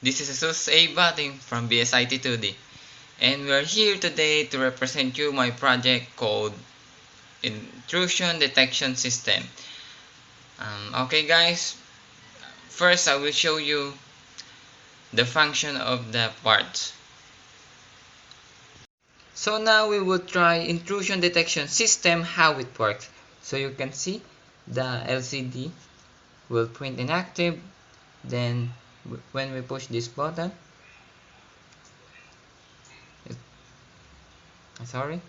This is Jesus A. Bating from BSIT2D, and we are here today to represent you my project called Intrusion Detection System. Okay guys, first I will show you the function of the parts. So now we will try intrusion detection system, how it works. So you can see the LCD will print inactive, then when we push this button, sorry,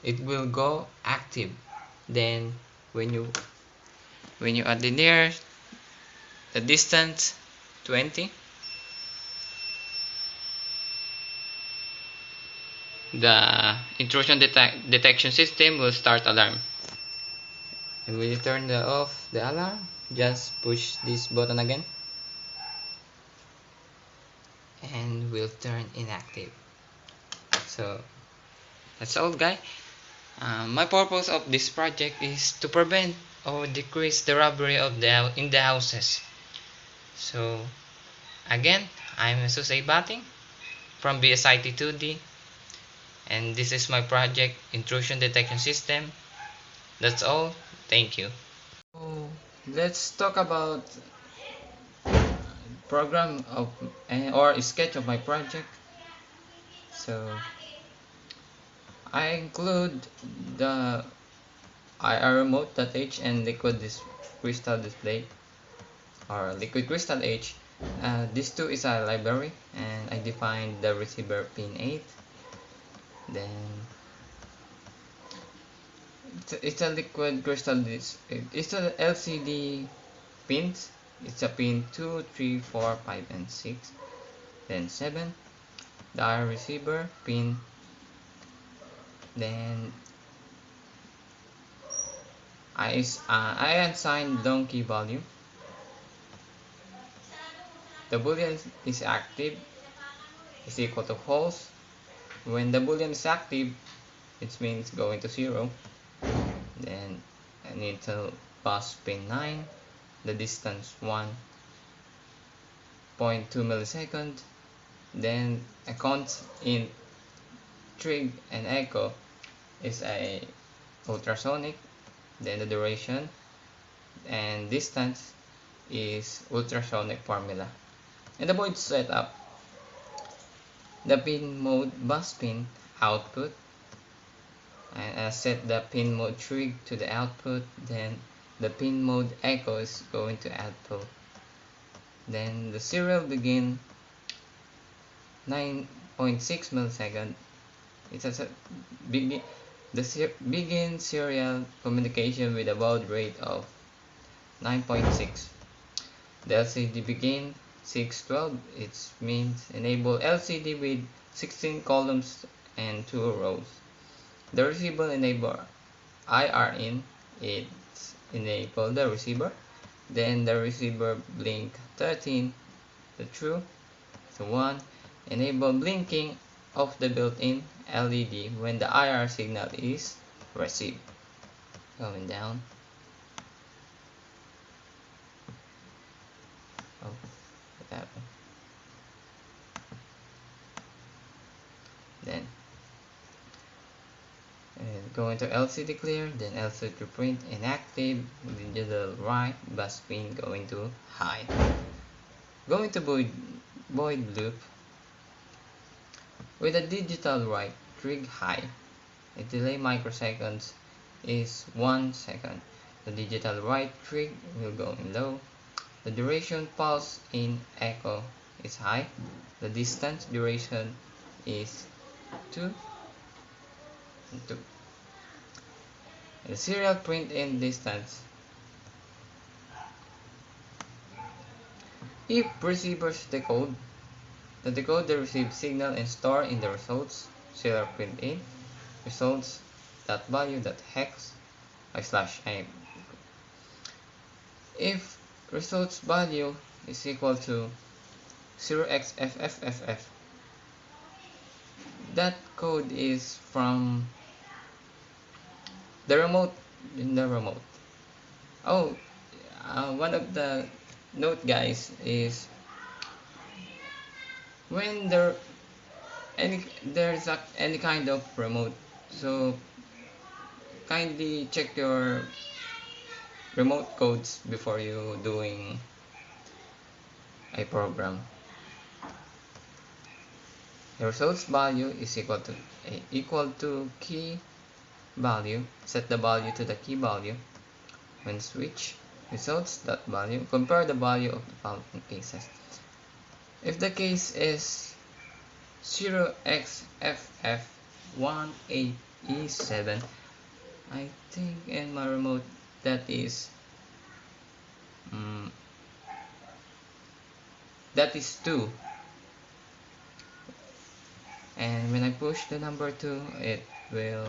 it will go active. Then when you add the near the distance 20, the intrusion detection system will start alarm. And when you turn off the alarm, just push this button again and will turn inactive. So that's all guys. My purpose of this project is to prevent or decrease the robbery of in the houses. So again, I'm Jesus A. Bating from BSIT2D, and this is my project Intrusion Detection System. That's all. Thank you. So let's talk about program of or sketch of my project. So I include the IR remote.h and liquid crystal display or liquid crystal H. This two is a library, and I defined the receiver pin 8. Then it's a liquid crystal. It's a LCD pins. It's a pin 2, 3, 4, 5, and 6. Then 7. The IR receiver pin. Then I assign donkey value. The boolean is active is equal to false. When the boolean is active, it means going to 0. Then I need to pass pin 9, the distance 1.2 millisecond. Then a count in trig and echo is a ultrasonic. Then the duration and distance is ultrasonic formula. And the board setup, the pin mode bus pin output, and I set the pin mode trig to the output. Then the pin mode echo is going to output. Then the serial begin 9.6 millisecond. It's a begin serial communication with a baud rate of 9.6. The LCD begin 612. It means enable LCD with 16 columns and 2 rows. The receiver enable IR in. It's enable the receiver. Then the receiver blink 13. The true. So 1. Enable blinking of the built-in LED when the IR signal is received. Going down. Oh, what happened? Then going to LCD clear, then LCD print inactive, digital write, bus pin going to high. Going to void loop with a digital write trig high. The delay microseconds is 1 second. The digital write trig will go in low. The duration pulse in echo is high. The distance duration is 2 and 2. The serial print in distance. If receivers decode, the decoder receives signal and store in the results. Serial print in results.value.hex /m. If results value is equal to 0xFFFF, that code is from the remote. Oh, one of the note, guys, is when there's any kind of remote, so kindly check your remote codes before you doing a program. The results value is equal to key value. Set the value to the key value. When switch results.value, compare the value of the following cases. If the case is 0xFF18E7, I think in my remote that is 2, and when I push the number 2, it will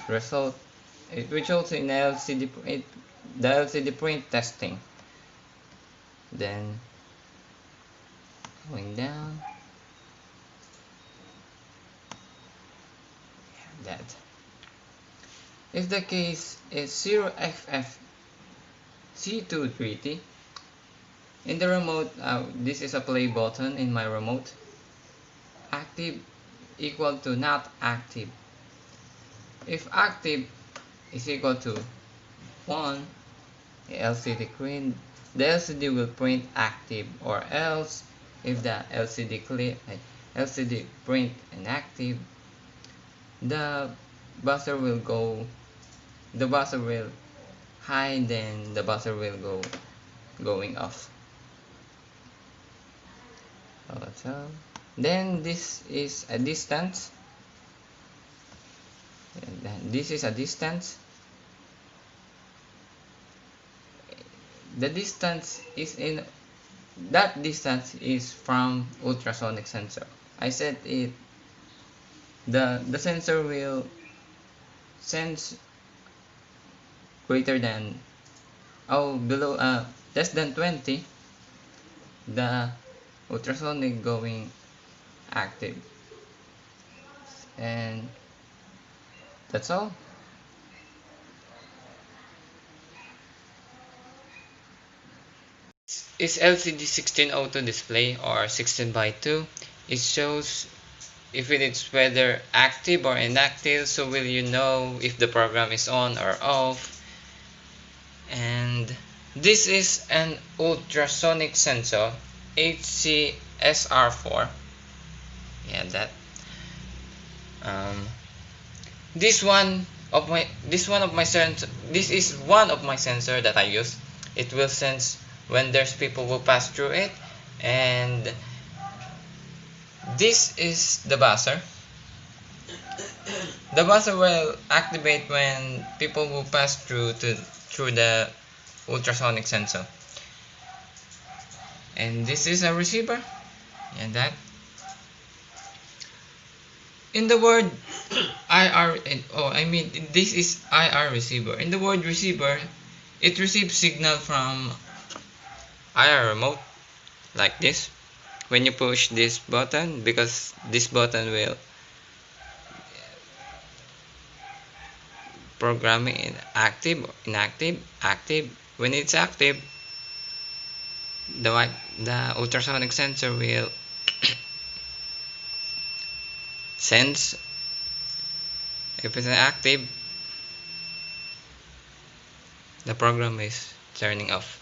results in the LCD print testing. Then going down, that. If the case is 0FFC23T, in the remote, this is a play button in my remote. Active equal to not active. If active is equal to 1, the LCD will print active, or else if the LCD print inactive, the buzzer will high, then the buzzer will going off. So then this is a distance, and then this is a distance. The distance is from ultrasonic sensor. I said it the sensor will sense greater than less than 20, the ultrasonic going active. And that's all. Is LCD 16:02 display, or 16:2. It shows if it is whether active or inactive, so will you know if the program is on or off. And this is an ultrasonic sensor, HCSR4. Yeah, that. This is one of my sensor that I use. It will sense when there's people who pass through it, and this is the buzzer. The buzzer will activate when people will pass through the ultrasonic sensor. And this is a receiver, and that. In the word this is IR receiver. In the word receiver, it receives signal from IR remote, like this. When you push this button, because this button will program in active, inactive, active. When it's active, the ultrasonic sensor will sense. If it's active, the program is turning off.